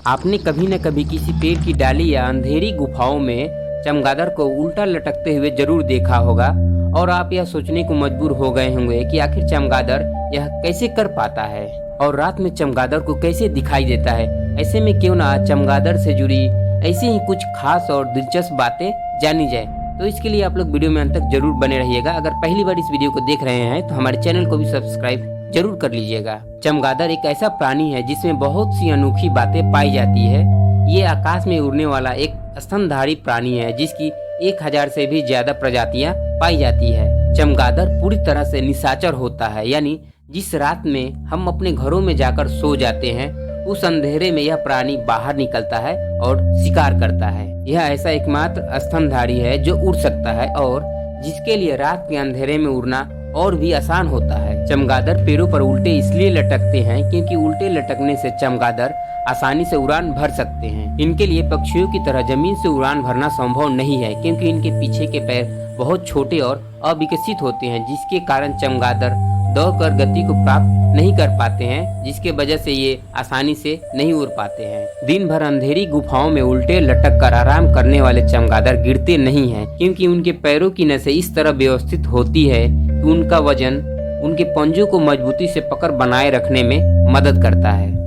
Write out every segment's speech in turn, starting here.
आपने कभी न कभी किसी पेड़ की डाली या अंधेरी गुफाओं में चमगादड़ को उल्टा लटकते हुए जरूर देखा होगा और आप यह सोचने को मजबूर हो गए होंगे कि आखिर चमगादड़ यह कैसे कर पाता है और रात में चमगादड़ को कैसे दिखाई देता है। ऐसे में क्यों ना चमगादड़ से जुड़ी ऐसी ही कुछ खास और दिलचस्प बातें जानी जाए। तो इसके लिए आप लोग वीडियो में अंत तक जरूर बने रहिएगा। अगर पहली बार इस वीडियो को देख रहे हैं तो हमारे चैनल को भी सब्सक्राइब जरूर कर लीजिएगा। चमगादड़ एक ऐसा प्राणी है जिसमें बहुत सी अनोखी बातें पाई जाती है। ये आकाश में उड़ने वाला एक स्तनधारी प्राणी है जिसकी 1000 से भी ज्यादा प्रजातियां पाई जाती है। चमगादड़ पूरी तरह से निशाचर होता है, यानी जिस रात में हम अपने घरों में जाकर सो जाते हैं उस अंधेरे में यह प्राणी बाहर निकलता है और शिकार करता है। यह ऐसा एकमात्र स्तनधारी है जो उड़ सकता है और जिसके लिए रात के अंधेरे में उड़ना और भी आसान होता है। चमगादड़ पेड़ों पर उल्टे इसलिए लटकते हैं क्योंकि उल्टे लटकने से चमगादड़ आसानी से उड़ान भर सकते हैं। इनके लिए पक्षियों की तरह जमीन से उड़ान भरना संभव नहीं है क्योंकि इनके पीछे के पैर बहुत छोटे और अविकसित होते हैं, जिसके कारण चमगादड़ दौड़कर गति को प्राप्त नहीं कर पाते हैं, जिसके वजह से ये आसानी से नहीं उड़ पाते हैं। दिन भर अंधेरी गुफाओं में उल्टे लटक कर आराम करने वाले चमगादड़ गिरते नहीं हैं क्योंकि उनके पैरों की नसें इस तरह व्यवस्थित होती है कि उनका वजन उनके पंजों को मजबूती से पकड़ बनाए रखने में मदद करता है।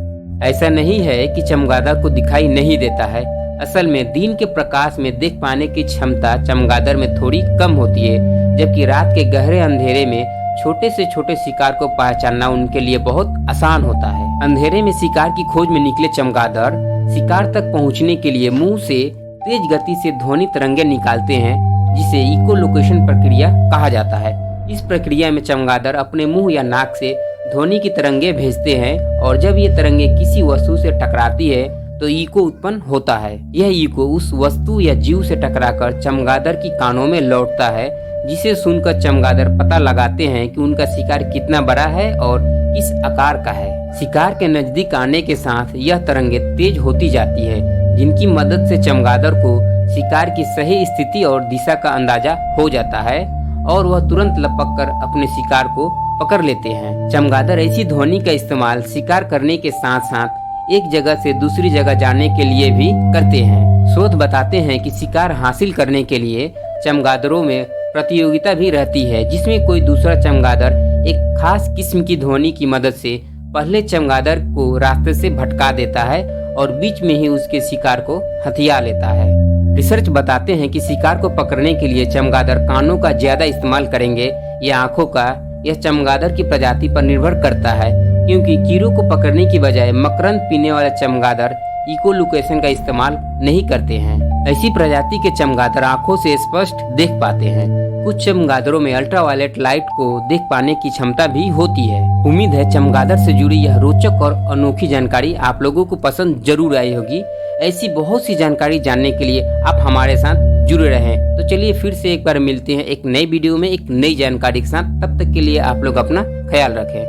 ऐसा नहीं है कि चमगादड़ को दिखाई नहीं देता है। असल में दिन के प्रकाश में देख पाने की क्षमता चमगादड़ में थोड़ी कम होती है, जबकि रात के गहरे अंधेरे में छोटे से छोटे शिकार को पहचानना उनके लिए बहुत आसान होता है। अंधेरे में शिकार की खोज में निकले चमगादड़ शिकार तक पहुंचने के लिए मुंह से तेज गति से ध्वनि तरंगे निकालते हैं, जिसे इको लोकेशन प्रक्रिया कहा जाता है। इस प्रक्रिया में चमगादड़ अपने मुंह या नाक से ध्वनि की तरंगे भेजते हैं और जब ये तरंगे किसी वस्तु से टकराती है तो इको उत्पन्न होता है। यह इको उस वस्तु या जीव से टकराकर चमगादड़ की कानों में लौटता है, जिसे सुनकर चमगादड़ पता लगाते हैं कि उनका शिकार कितना बड़ा है और किस आकार का है। शिकार के नजदीक आने के साथ यह तरंगे तेज होती जाती है, जिनकी मदद से चमगादड़ को शिकार की सही स्थिति और दिशा का अंदाजा हो जाता है और वह तुरंत लपक कर अपने शिकार को पकड़ लेते हैं। चमगादड़ ऐसी ध्वनि का इस्तेमाल शिकार करने के साथ साथ एक जगह से दूसरी जगह जाने के लिए भी करते हैं। शोध बताते हैं कि शिकार हासिल करने के लिए चमगादड़ों में प्रतियोगिता भी रहती है, जिसमें कोई दूसरा चमगादड़ एक खास किस्म की ध्वनि की मदद से पहले चमगादड़ को रास्ते से भटका देता है और बीच में ही उसके शिकार को हथिया लेता है। रिसर्च बताते हैं कि शिकार को पकड़ने के लिए चमगादड़ कानों का ज्यादा इस्तेमाल करेंगे या आंखों का। यह चमगादड़ की प्रजाति पर निर्भर करता है, क्योंकि कीड़ों को पकड़ने की बजाय मकरंद पीने वाले चमगादड़ इको लोकेशन का इस्तेमाल नहीं करते हैं। ऐसी प्रजाति के चमगादड़ आंखों से स्पष्ट देख पाते हैं। कुछ चमगादड़ों में अल्ट्रावायलेट लाइट को देख पाने की क्षमता भी होती है। उम्मीद है चमगादड़ से जुड़ी यह रोचक और अनोखी जानकारी आप लोगों को पसंद जरूर आई होगी। ऐसी बहुत सी जानकारी जानने के लिए आप हमारे साथ जुड़े रहें। तो चलिए फिर से एक बार मिलते हैं एक नई वीडियो में एक नई जानकारी के साथ। तब तक के लिए आप लोग अपना ख्याल रखें।